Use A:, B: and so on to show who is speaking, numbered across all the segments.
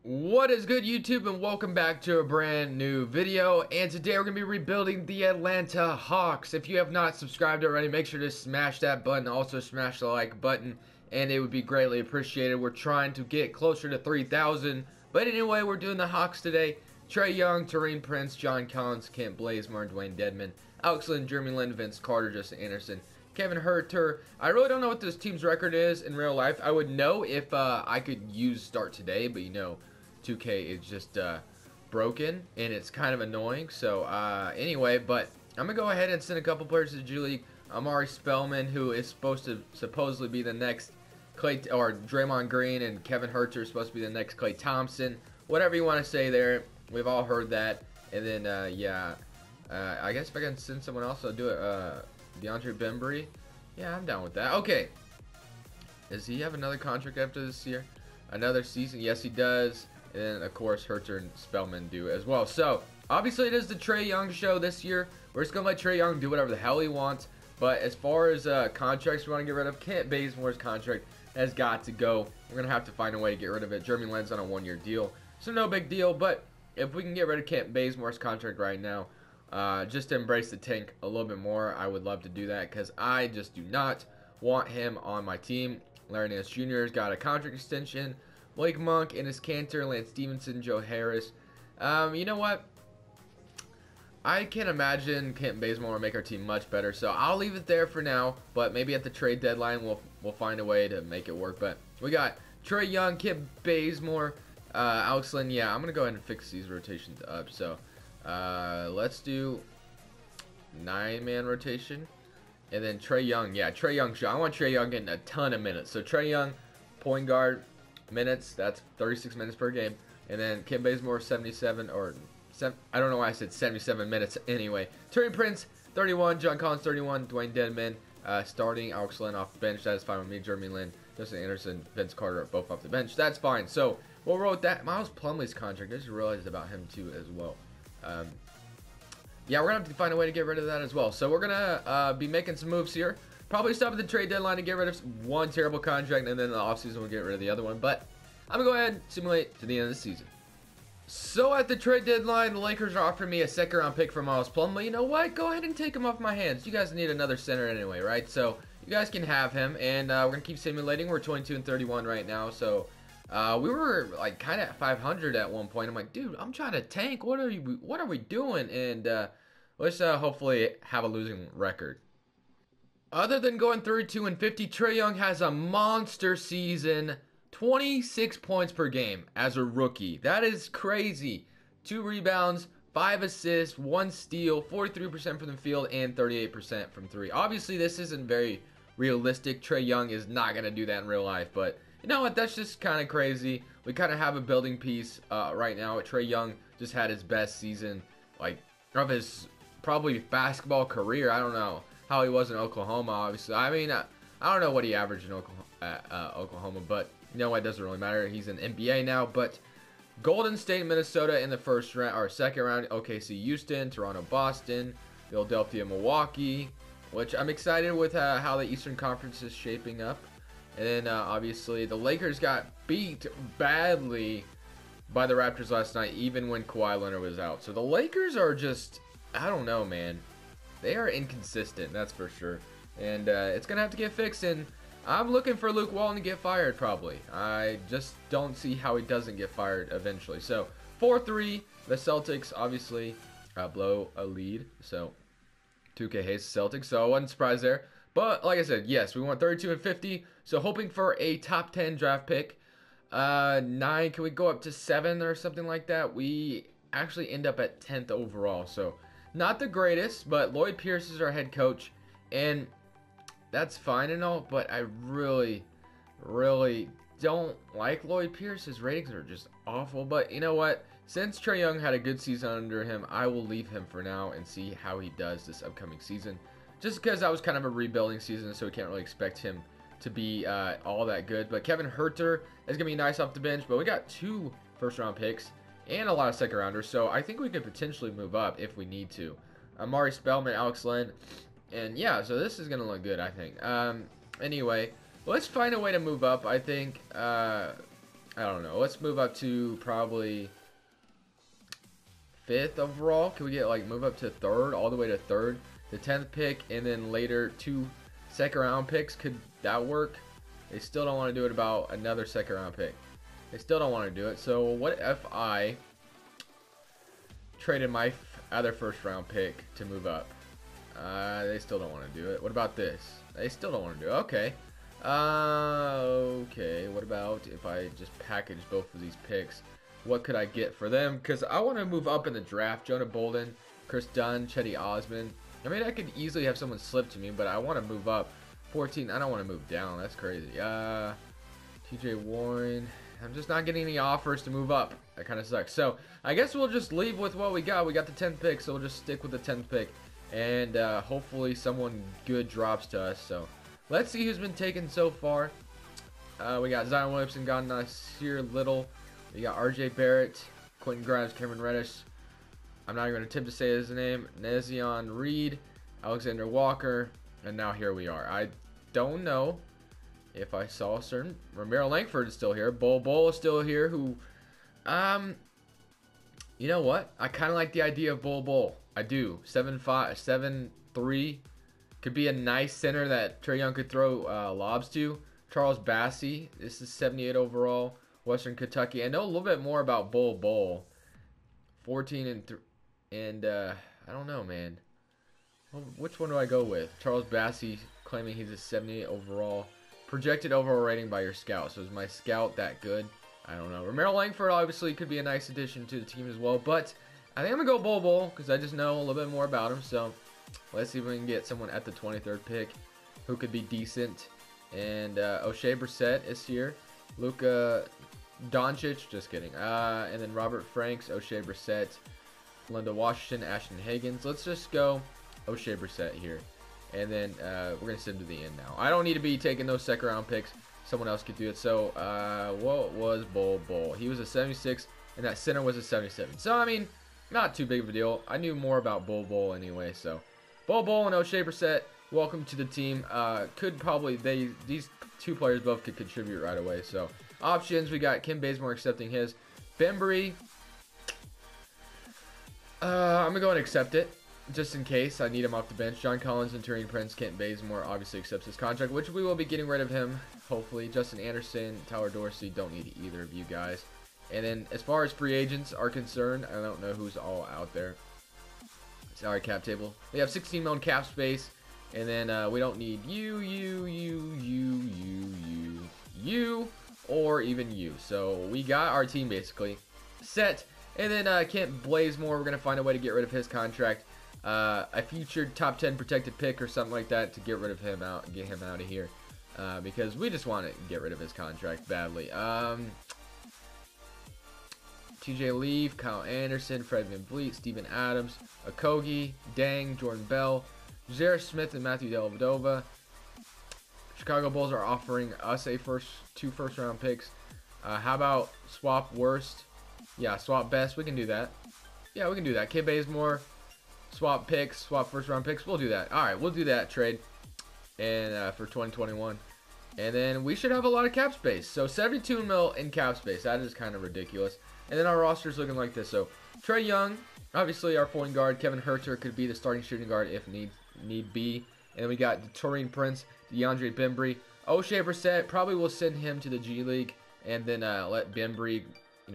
A: What is good, YouTube, and welcome back to a brand new video. And today we're going to be rebuilding the Atlanta Hawks. If you have not subscribed already, make sure to smash that button. Also smash the like button, and it would be greatly appreciated. We're trying to get closer to 3,000. But anyway, we're doing the Hawks today. Trae Young, Taurean Prince, John Collins, Kent Bazemore, Dwayne Dedmon, Alex Len, Jeremy Lin, Vince Carter, Justin Anderson, Kevin Huerter. I really don't know what this team's record is in real life. I would know if I could use start today, but you know, 2K is just broken and it's kind of annoying. So anyway, but I'm gonna go ahead and send a couple players to the G League. Amari Spellman, who is supposed to supposedly be the next Clay, or Draymond Green, and Kevin Huerter is supposed to be the next Klay Thompson. Whatever you want to say there, we've all heard that. And then yeah, I guess if I can send someone else, I'll do it. DeAndre Bembry. Yeah, I'm down with that. Okay. Does he have another contract after this year? Another season? Yes, he does. And of course, Huerter and Spellman do as well. So, obviously, it is the Trae Young show this year. We're just going to let Trae Young do whatever the hell he wants. But as far as contracts we want to get rid of, Kent Bazemore's contract has got to go. We're going to have to find a way to get rid of it. Jeremy Lin's on a one-year deal. So, no big deal. But if we can get rid of Kent Bazemore's contract right now, just to embrace the tank a little bit more, I would love to do that. Because I just do not want him on my team. Larry Nance Jr. has got a contract extension. Blake Monk, Ennis Cantor, Lance Stevenson, Joe Harris. You know what? I can't imagine Kent Bazemore will make our team much better, so I'll leave it there for now. But maybe at the trade deadline, we'll find a way to make it work. But we got Trae Young, Kent Bazemore, Alex Len. Yeah, I'm gonna go ahead and fix these rotations up. So let's do 9-man rotation, and then Trae Young. Yeah, Trae Young. I want Trae Young getting a ton of minutes. So Trae Young, point guard. Minutes, that's 36 minutes per game. And then Kent Bazemore, 77, or I don't know why I said 77 minutes anyway. Taurean Prince, 31, John Collins, 31, Dwayne Dedmon, starting, Alex Len off the bench. That is fine with me. Jeremy Lin, Justin Anderson, Vince Carter are both off the bench. That's fine. So we'll roll with that. Miles Plumlee's contract, I just realized about him too as well. Yeah, we're going to have to find a way to get rid of that as well. So we're going to be making some moves here. Probably stop at the trade deadline to get rid of one terrible contract, and then in the offseason we'll get rid of the other one. But I'm going to go ahead and simulate to the end of the season. So at the trade deadline, the Lakers are offering me a second-round pick for Miles Plumlee. You know what? Go ahead and take him off my hands. You guys need another center anyway, right? So you guys can have him, and we're going to keep simulating. We're 22-31 right now, so we were like kind of 500 at one point. I'm like, dude, I'm trying to tank. What are we doing? And let's hopefully have a losing record. Other than going 32-50, Trae Young has a monster season. 26 points per game as a rookie. That is crazy. 2 rebounds, 5 assists, 1 steal, 43% from the field, and 38% from 3. Obviously, this isn't very realistic. Trae Young is not going to do that in real life, but you know what? That's just kind of crazy. We kind of have a building piece right now. Trae Young just had his best season, like, of his probably basketball career. I don't know how he was in Oklahoma, obviously. I mean, I don't know what he averaged in Oklahoma, but you know what? It doesn't really matter. He's in NBA now. But Golden State, Minnesota in the first round or second round. OKC, Houston, Toronto, Boston, Philadelphia, Milwaukee. Which I'm excited with how the Eastern Conference is shaping up. And then obviously the Lakers got beat badly by the Raptors last night, even when Kawhi Leonard was out. So the Lakers are just, I don't know, man. They are inconsistent, that's for sure. And it's going to have to get fixed. And I'm looking for Luke Walton to get fired, probably. I just don't see how he doesn't get fired eventually. So, 4-3. The Celtics, obviously, blow a lead. So, 2K hates the Celtics. So, I wasn't surprised there. But, like I said, yes, we went 32-50. So, hoping for a top 10 draft pick. 9, can we go up to 7 or something like that? We actually end up at 10th overall. So, not the greatest, but Lloyd Pierce is our head coach, and that's fine and all, but I really don't like Lloyd Pierce. His ratings are just awful, but you know what? Since Trae Young had a good season under him, I will leave him for now and see how he does this upcoming season. Just because that was kind of a rebuilding season, so we can't really expect him to be all that good. But Kevin Huerter is going to be nice off the bench, but we got 2 first-round picks and a lot of second-rounders, so I think we could potentially move up if we need to. Amari Spellman, Alex Len, and yeah, so this is going to look good, I think. Anyway, let's find a way to move up. I think I don't know. Let's move up to probably 5th overall. Can we get like move up to 3rd, all the way to 3rd, the 10th pick, and then later 2 second round picks? Could that work? They still don't want to do it about another second round pick. They still don't want to do it. So what if I traded my other first round pick to move up? They still don't want to do it. What about this? They still don't want to do it. Okay. Okay. What about if I just package both of these picks? What could I get for them? Because I want to move up in the draft. Jonah Bolden, Chris Dunn, Chetty Osman. I mean, I could easily have someone slip to me, but I want to move up. 14. I don't want to move down. That's crazy. TJ Warren. I'm just not getting any offers to move up. That kind of sucks. So I guess we'll just leave with what we got. We got the 10th pick, so we'll just stick with the 10th pick. And hopefully someone good drops to us. So let's see who's been taken so far. We got Zion Williamson, got Nasir Little. We got RJ Barrett, Quentin Grimes, Cameron Reddish. I'm not even going to attempt to say his name. Nezion Reed, Alexander Walker. And now here we are. I don't know if I saw a certain Ramiro Langford is still here. Bol is still here. Who, you know what? I kind of like the idea of Bol. I do. 7'5", 7'3", could be a nice center that Trae Young could throw lobs to. Charles Bassey. This is 78 overall. Western Kentucky. I know a little bit more about Bol. 14 and I don't know, man. Which one do I go with? Charles Bassey claiming he's a 78 overall. Projected overall rating by your scout. So is my scout that good? I don't know. Ramiro Langford obviously could be a nice addition to the team as well. But I think I'm going to go Bol because I just know a little bit more about him. So let's see if we can get someone at the 23rd pick who could be decent. And O'Shea Brissett is here. Luka Doncic, just kidding. And then Robert Franks, O'Shea Brissett, Linda Washington, Ashton Higgins. Let's just go O'Shea Brissett here. And then we're going to send him to the end now. I don't need to be taking those second round picks. Someone else could do it. So what was Bol? He was a 76, and that center was a 77. So, I mean, not too big of a deal. I knew more about Bol anyway. So, Bol and O'Shea Brissett, welcome to the team. Could probably, these two players both could contribute right away. So, options, we got Kim Bazemore accepting his. Bembry, I'm going to go and accept it, just in case I need him off the bench. John Collins and Taurean Prince. Kent Bazemore obviously accepts his contract, which we will be getting rid of him, hopefully. Justin Anderson, Tyler Dorsey, don't need either of you guys. And then as far as free agents are concerned, I don't know who's all out there. Salary cap table. We have 16 million cap space. And then we don't need you, or even you. So we got our team basically set. And then Kent Bazemore, we're going to find a way to get rid of his contract. A future top 10 protected pick or something like that to get rid of him out, get him out of here. Because we just want to get rid of his contract badly. TJ Leaf, Kyle Anderson, Fred VanVleet, Steven Adams, Okogie, Dang, Jordan Bell, J.R. Smith, and Matthew Dellavedova. Chicago Bulls are offering us two first round picks. How about swap worst? Yeah, swap best. We can do that. Yeah, we can do that. Kid Bazemore, swap picks, swap first round picks. We'll do that. All right, we'll do that trade and for 2021. And then we should have a lot of cap space. So 72 mil in cap space. That is kind of ridiculous. And then our roster is looking like this. So Trae Young, obviously our point guard. Kevin Huerter could be the starting shooting guard if need be. And then we got Taurean Prince, DeAndre Bembry, O'Shea Brissett. Probably will send him to the G League and then let Bembry,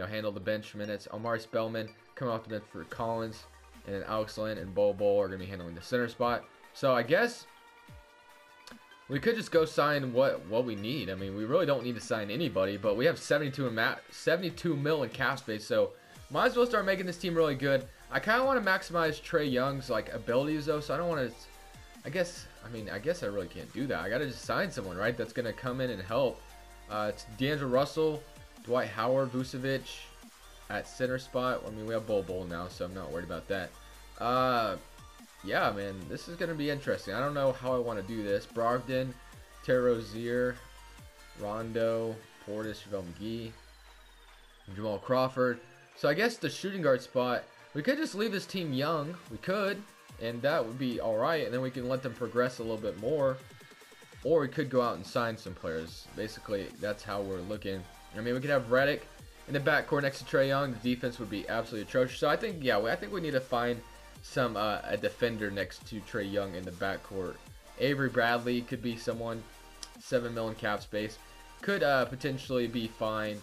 A: handle the bench minutes. Omari Spellman coming off the bench for Collins, and then Alex Lynn and Bol are going to be handling the center spot. So I guess we could just go sign what we need. I mean, we really don't need to sign anybody, but we have 72 mil in cap space, so might as well start making this team really good. I kind of want to maximize Trae Young's abilities though, so I don't want to. I guess I really can't do that. I got to just sign someone, right? That's going to come in and help. It's D'Angelo Russell, Dwight Howard, Vucevic at center spot. I mean, we have Bol now, so I'm not worried about that. Yeah, man, this is going to be interesting. I don't know how I want to do this. Brogdon, Terry Rozier, Rondo, Portis, JaVale McGee, Jamal Crawford. So I guess the shooting guard spot, we could just leave this team young. We could, and that would be all right. And then we can let them progress a little bit more. Or we could go out and sign some players. Basically, that's how we're looking. I mean, we could have Redick in the backcourt next to Trae Young. The defense would be absolutely atrocious. So I think, yeah, I think we need to find some a defender next to Trae Young in the backcourt. Avery Bradley could be someone. 7 million cap space could potentially be fine.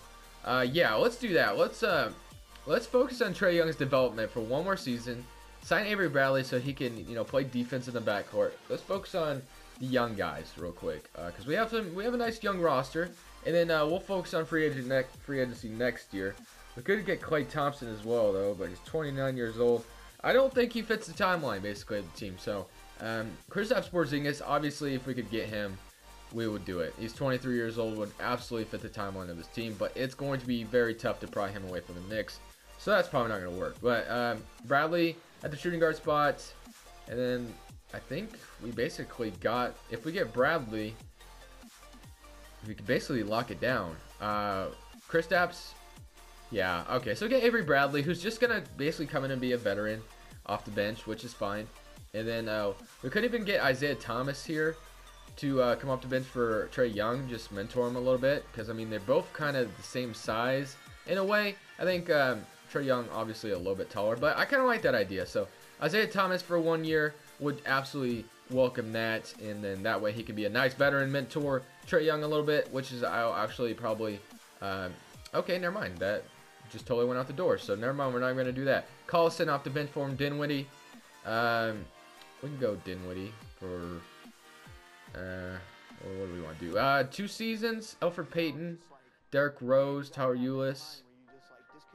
A: Yeah, let's do that. Let's focus on Trae Young's development for one more season. Sign Avery Bradley so he can, play defense in the backcourt. Let's focus on the young guys real quick because we have a nice young roster, and then we'll focus on free agency next year. We could get Klay Thompson as well though, but he's 29 years old. I don't think he fits the timeline basically of the team. So Kristaps Porzingis, obviously, if we could get him, we would do it. He's 23 years old, would absolutely fit the timeline of this team, but it's going to be very tough to pry him away from the Knicks. So that's probably not going to work. But Bradley at the shooting guard spot, and then I think we basically got, if we get Bradley, we can basically lock it down. Kristaps, yeah, okay. So get Avery Bradley, who's just going to basically come in and be a veteran off the bench, which is fine. And then we could even get Isaiah Thomas here to come off the bench for Trae Young, just mentor him a little bit, because I mean they're both kind of the same size in a way. I think Trae Young obviously a little bit taller, but I kind of like that idea. So Isaiah Thomas for 1 year would absolutely welcome that, and then that way he can be a nice veteran mentor Trae Young a little bit, which is I'll actually probably okay, never mind, that just totally went out the door. So never mind, we're not going to do that. Collison off the bench for him. Dinwiddie, we can go Dinwiddie for. Or what do we want to do? 2 seasons. Elfrid Payton, Derrick Rose, Tyler Ulis.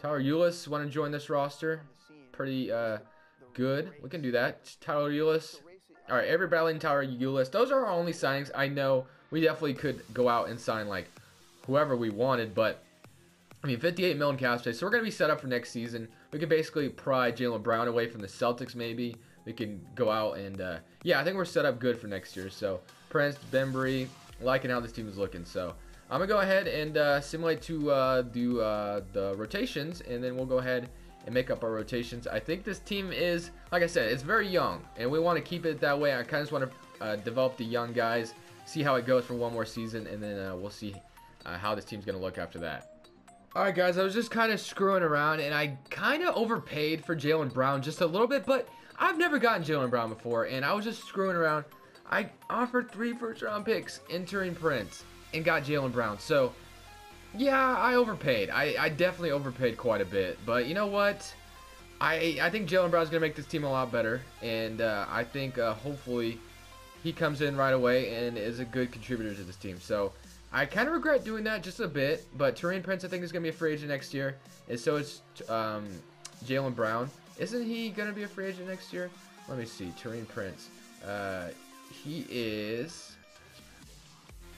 A: Tyler Ulis want to join this roster. Pretty good. We can do that. Tyler Ulis. All right, Avery Bradley and Tyler Ulis. Those are our only signings. I know we definitely could go out and sign like whoever we wanted, but I mean 58 million cap space. So we're gonna be set up for next season. We could basically pry Jaylen Brown away from the Celtics. Maybe we can go out and yeah, I think we're set up good for next year. So Prince, Bembry, liking how this team is looking. So I'm going to go ahead and simulate to do the rotations, and then we'll go ahead and make up our rotations. I think this team is, like I said, it's very young, and we want to keep it that way. I kind of just want to develop the young guys, see how it goes for one more season, and then we'll see how this team's going to look after that. Alright guys, I was just kind of screwing around, and I kind of overpaid for Jaylen Brown just a little bit, but I've never gotten Jaylen Brown before, and I was just screwing around. I offered 3 first-round picks entering Prince and got Jaylen Brown. So, yeah, I overpaid. I definitely overpaid quite a bit. But you know what? I think Jaylen Brown's going to make this team a lot better. And I think hopefully he comes in right away and is a good contributor to this team. So, I kind of regret doing that just a bit. But Taurean Prince, I think, is going to be a free agent next year. And so is Jaylen Brown. Isn't he going to be a free agent next year? Let me see. Taurean Prince. He is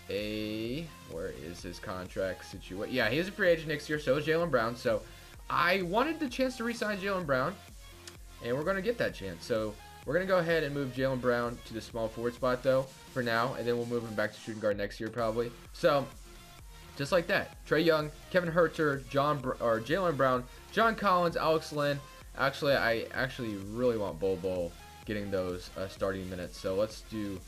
A: where is his contract situation? Yeah, he is a free agent next year, so is Jaylen Brown. So I wanted the chance to re-sign Jaylen Brown, and we're going to get that chance. So we're going to go ahead and move Jaylen Brown to the small forward spot, though, for now, and then we'll move him back to shooting guard next year, probably. So just like that, Trae Young, Kevin Huerter, Jaylen Brown, John Collins, Alex Len. Actually, I really want Bol getting those starting minutes. So let's do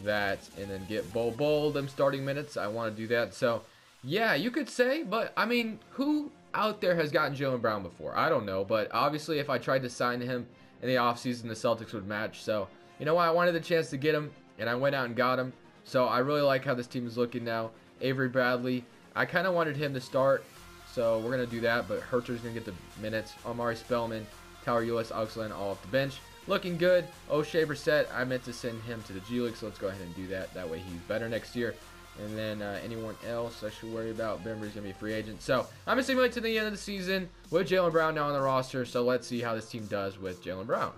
A: that and then get Bol them starting minutes. I want to do that. So yeah, you could say, but I mean, who out there has gotten Jaylen Brown before? I don't know, but obviously if I tried to sign him in the offseason, the Celtics would match. So you know what? I wanted the chance to get him, and I went out and got him. So I really like how this team is looking now. Avery Bradley, I kind of wanted him to start, so we're going to do that, but Herter's going to get the minutes. Omari Spellman, Tyler Ulis, Alex Len all off the bench. Looking good. O'Shea Brissett, I meant to send him to the G League, so let's go ahead and do that. That way he's better next year. And then anyone else I should worry about, Bembry's going to be a free agent. So I'm going to simulate to the end of the season with Jaylen Brown now on the roster. So let's see how this team does with Jaylen Brown.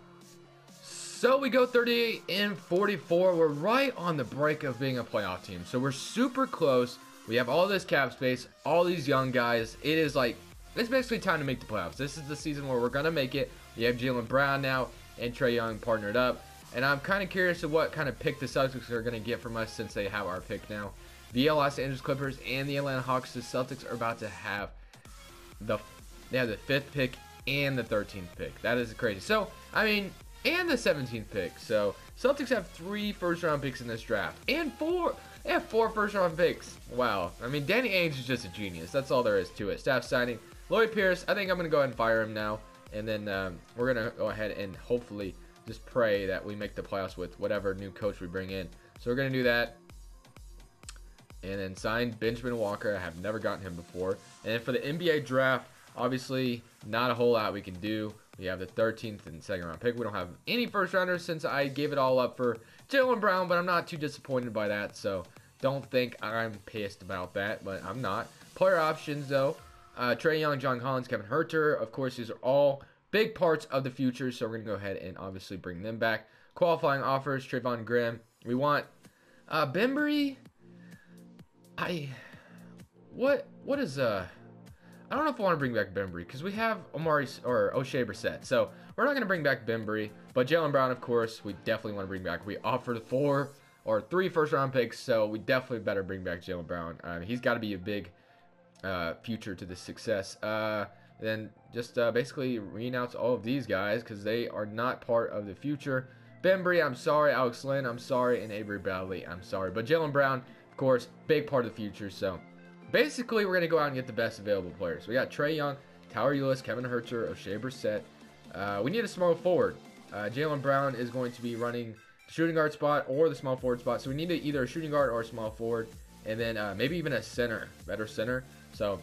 A: So we go 38 and 44. We're right on the break of being a playoff team. So we're super close. We have all this cap space, all these young guys. It is like, it's basically time to make the playoffs. This is the season where we're going to make it. We have Jaylen Brown now and Trae Young partnered up. And I'm kind of curious of what kind of pick the Celtics are going to get from us since they have our pick now. The Los Angeles Clippers and the Atlanta Hawks, the Celtics are about to have the 5th pick and the 13th pick. That is crazy. So, I mean, and the 17th pick. So, Celtics have 3 first-round picks in this draft. And They have 4 first-round picks. Wow. I mean, Danny Ainge is just a genius. That's all there is to it. Staff signing. Lloyd Pierce, I think I'm going to go ahead and fire him now. And then we're going to go ahead and hopefully just pray that we make the playoffs with whatever new coach we bring in. So we're going to do that. And then sign Benjamin Walker. I have never gotten him before. And then for the NBA draft, obviously not a whole lot we can do. We have the 13th and second round pick. We don't have any first rounders since I gave it all up for Jaylen Brown, but I'm not too disappointed by that. So don't think I'm pissed about that, but I'm not. Player options though. Trae Young, John Collins, Kevin Huerter. Of course, these are all big parts of the future, so we're going to go ahead and obviously bring them back. Qualifying offers, Trayvon Graham. We want Bembry. What is I don't know if I want to bring back Bembry because we have O'Shea Brissett. So we're not going to bring back Bembry. But Jaylen Brown, of course, we definitely want to bring back. We offered 4 or 3 first-round picks, so we definitely better bring back Jaylen Brown. He's got to be a big future to this success. Then just basically renounce all of these guys because they are not part of the future. Bembry, I'm sorry. Alex Lynn, I'm sorry. And Avery Bradley, I'm sorry. But Jaylen Brown, of course, big part of the future, so... Basically, we're going to go out and get the best available players. We got Trae Young, Tyler Ulis, Kevin Huerter, O'Shea Brissett. We need a small forward. Jaylen Brown is going to be running the shooting guard spot or the small forward spot. So we need either a shooting guard or a small forward. And then maybe even a center, better center. So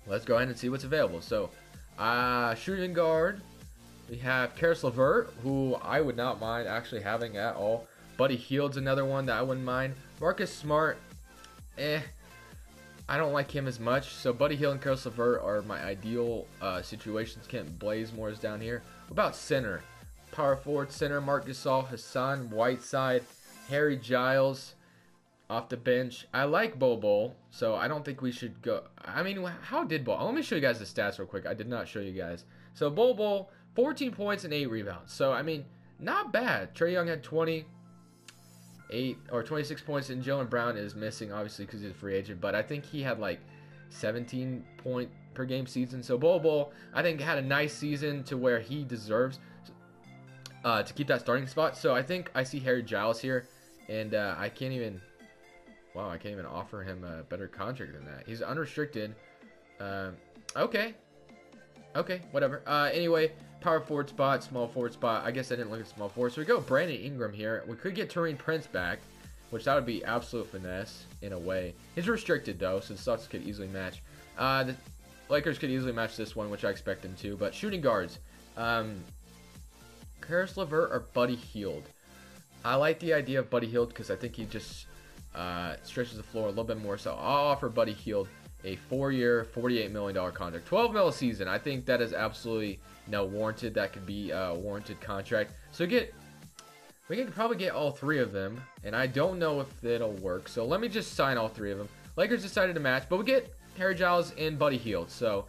A: let's go ahead and see what's available. So shooting guard, we have Karis LeVert, who I would not mind actually having at all. Buddy Hield's another one that I wouldn't mind. Marcus Smart, I don't like him as much. So Buddy Hield and Karis LeVert are my ideal situations. Kent Blazemore is down here. What about center? Power forward center, Marc Gasol, Hassan Whiteside, Harry Giles off the bench. I like Bol, so I don't think we should go. I mean, how did Bol? Let me show you guys the stats real quick. I did not show you guys. So Bol, 14 points and 8 rebounds. So, I mean, not bad. Trae Young had 26 points, and Jaylen Brown is missing, obviously, because he's a free agent. But I think he had, like, 17 point per game season. So Bol, I think, had a nice season to where he deserves to keep that starting spot. So I think I see Harry Giles here, and I can't even offer him a better contract than that. He's unrestricted. Okay, whatever. Anyway, power forward spot, small forward spot. I guess I didn't look at small forward. So we go Brandon Ingram here. We could get Taurean Prince back, which that would be absolute finesse in a way. He's restricted though, so the Suns could easily match. The Lakers could easily match this one, which I expect them to. But shooting guards, Karis LeVert or Buddy Hield. I like the idea of Buddy Hield because I think he just stretches the floor a little bit more. So I'll offer Buddy Hield a 4-year, $48 million contract. $12 million a season. I think that is absolutely warranted. That could be a warranted contract. So we can probably get all 3 of them, and I don't know if it'll work. So let me just sign all 3 of them. Lakers decided to match, but we get Harry Giles and Buddy Hield. So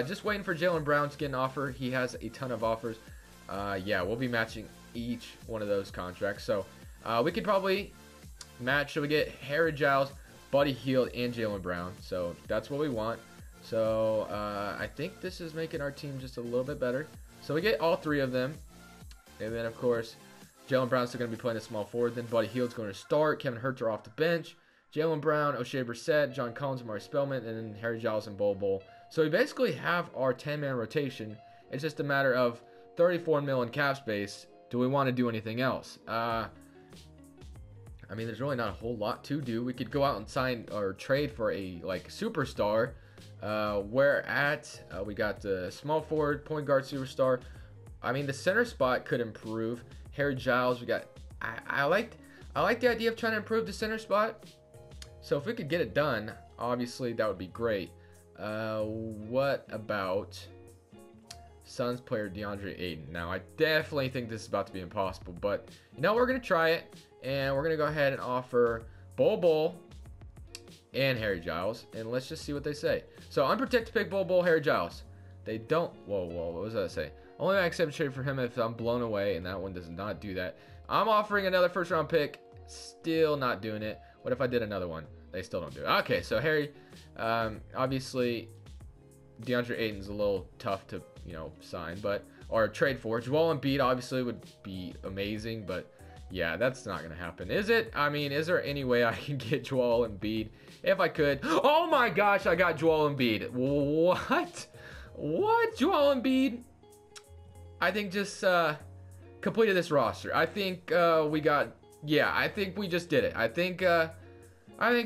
A: just waiting for Jaylen Brown to get an offer. He has a ton of offers. Yeah, we'll be matching each one of those contracts. So we could probably match. So we get Harry Giles, Buddy Hield, and Jaylen Brown. So that's what we want. So I think this is making our team just a little bit better. So we get all 3 of them. And then, of course, Jaylen Brown's still going to be playing a small forward. Then Buddy Hield's going to start. Kevin Huerter off the bench. Jaylen Brown, O'Shea Brissett, John Collins, Amari Spellman, and then Harry Giles and Bol. So we basically have our 10-man rotation. It's just a matter of $34 million cap space. Do we want to do anything else? I mean, there's really not a whole lot to do. We could go out and sign or trade for a superstar. We got the small forward, point guard superstar. I mean, the center spot could improve. Harry Giles, we got. I like the idea of trying to improve the center spot. So if we could get it done, obviously that would be great. What about Suns player DeAndre Ayton? Now, I definitely think this is about to be impossible, but we're gonna try it, and we're gonna go ahead and offer Bol and Harry Giles, and let's just see what they say. So unprotected pick, Bol, Harry Giles. They don't. Whoa, what was that say? Only I accept trade for him if I'm blown away, and that one does not do that. I'm offering another first-round pick. Still not doing it. What if I did another one? They still don't do it. Okay, so Harry, obviously, DeAndre Ayton's a little tough to sign, or trade for. Joel Embiid obviously would be amazing, but Yeah, that's not gonna happen, is it? I mean, is there any way I can get Joel Embiid? If I could. Oh my gosh, I got Joel Embiid. What? What? Joel Embiid? I think just completed this roster. I think we got. Yeah, I think we just did it. I think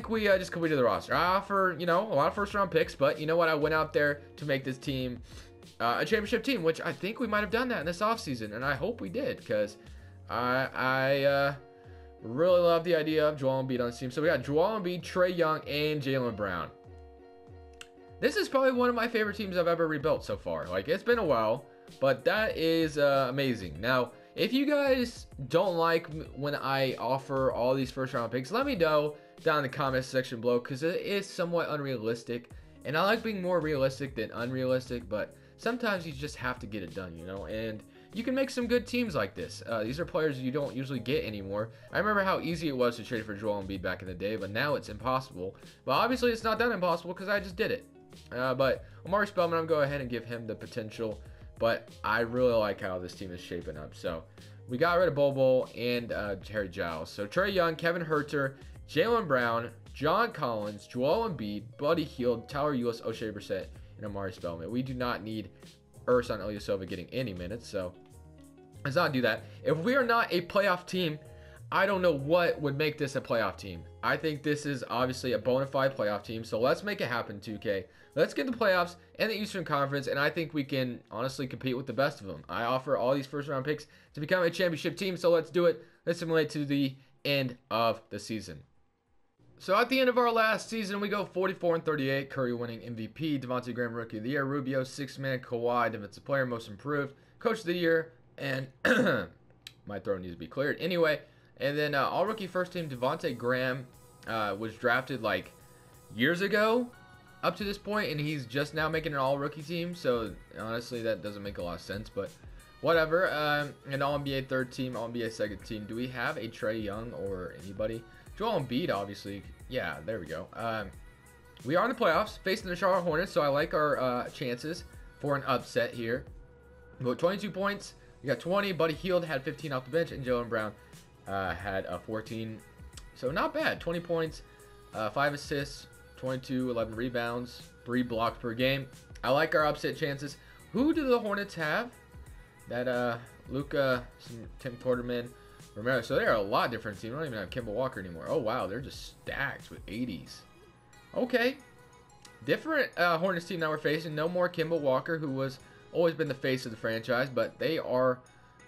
A: we just completed the roster. I offer, a lot of first-round picks, but you know what? I went out there to make this team a championship team, which I think we might have done that in this offseason, and I hope we did, because I really love the idea of Joel Embiid on this team. So we got Joel Embiid, Trae Young, and Jaylen Brown. This is probably one of my favorite teams I've ever rebuilt so far. Like, it's been a while, but that is amazing. Now, if you guys don't like when I offer all these first-round picks, let me know down in the comments section below, because it is somewhat unrealistic, and I like being more realistic than unrealistic, but sometimes you just have to get it done, and you can make some good teams like this. These are players you don't usually get anymore. I remember how easy it was to trade for Joel Embiid back in the day, but now it's impossible. But obviously it's not that impossible because I just did it. But Omari Spellman, I'm going to go ahead and give him the potential, but I really like how this team is shaping up. So we got rid of Bobo and Terry Giles. So Trae Young, Kevin Huerter, Jaylen Brown, John Collins, Joel Embiid, Buddy Hield, Tyler Ulis, O'Shea Brissett, and Omari Spellman. We do not need Ersan Ilyasova getting any minutes, so let's not do that. If we are not a playoff team, I don't know what would make this a playoff team. I think this is obviously a bona fide playoff team, so let's make it happen, 2K. Let's get the playoffs and the Eastern Conference, and I think we can honestly compete with the best of them. I offer all these first-round picks to become a championship team, so let's do it. Let's simulate to the end of the season. So at the end of our last season, we go 44-38. Curry winning MVP, Devontae Graham Rookie of the Year, Rubio 6-man, Kawhi Defensive Player, Most Improved, Coach of the Year, and my throat needs to be cleared. Anyway, and then All Rookie First Team Devontae Graham was drafted like years ago up to this point, and he's just now making an All Rookie team. So honestly, that doesn't make a lot of sense, but whatever. And All NBA third team, All NBA second team. Do we have a Trae Young or anybody? Joel Embiid, obviously. Yeah, there we go. We are in the playoffs, facing the Charlotte Hornets, so I like our chances for an upset here. We got 22 points. We got 20. Buddy Hield had 15 off the bench, and Jaylen Brown had 14. So not bad. 20 points, 5 assists, 22, 11 rebounds, 3 blocks per game. I like our upset chances. Who do the Hornets have? That Luka, Tim Quarterman, Romero. So they're a lot different team. They don't even have Kemba Walker anymore. Oh, wow. They're just stacked with 80s. Okay. Different Hornets team that we're facing. No more Kemba Walker, who was always been the face of the franchise. But they are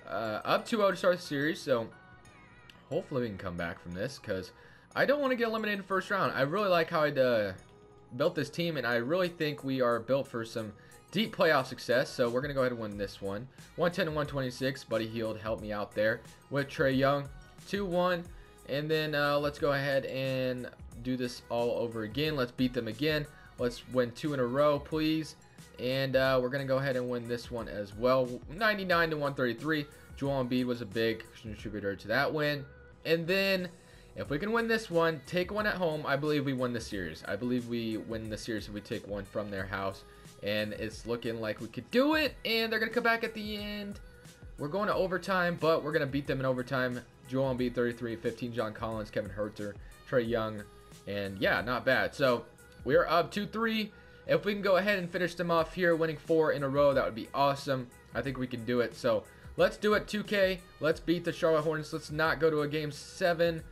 A: up 2-0 to start the series. So hopefully we can come back from this, because I don't want to get eliminated in the first round. I really like how I built this team, and I really think we are built for some deep playoff success. So we're going to go ahead and win this one. 110-126. Buddy Hield helped me out there with Trae Young. 2-1. And then let's go ahead and do this all over again. Let's beat them again. Let's win 2 in a row, please. And we're going to go ahead and win this one as well. 99-133. Joel Embiid was a big contributor to that win. And then if we can win this one, take one at home, I believe we win the series. I believe we win the series if we take one from their house. And it's looking like we could do it. And they're going to come back at the end. We're going to overtime, but we're going to beat them in overtime. Joel Embiid 33, 15, John Collins, Kevin Huerter, Trae Young. And yeah, not bad. So we're up 2-3. If we can go ahead and finish them off here, winning 4 in a row, that would be awesome. I think we can do it. So let's do it, 2K. Let's beat the Charlotte Hornets. Let's not go to a Game 7.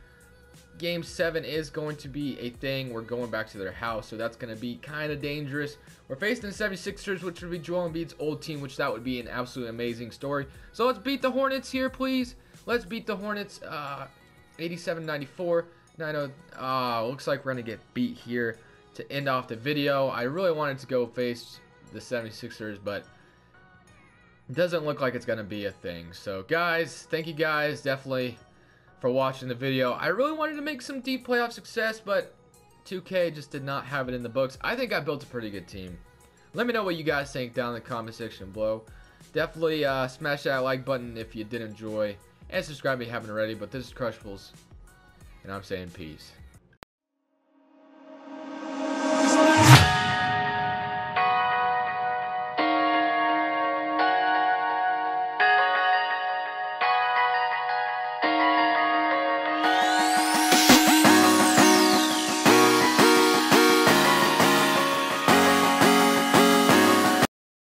A: Game 7 is going to be a thing. We're going back to their house, so that's going to be kind of dangerous. We're facing the 76ers, which would be Joel Embiid's old team, which that would be an absolutely amazing story. So let's beat the Hornets here, please. Let's beat the Hornets 87-94. 90. Looks like we're going to get beat here to end off the video. I really wanted to go face the 76ers, but it doesn't look like it's going to be a thing. So, guys, thank you guys definitely for watching the video. I really wanted to make some deep playoff success, but 2K just did not have it in the books. I think I built a pretty good team. Let me know what you guys think down in the comment section below. Definitely smash that like button if you did enjoy, and subscribe if you haven't already. But this is Crushables, and I'm saying peace.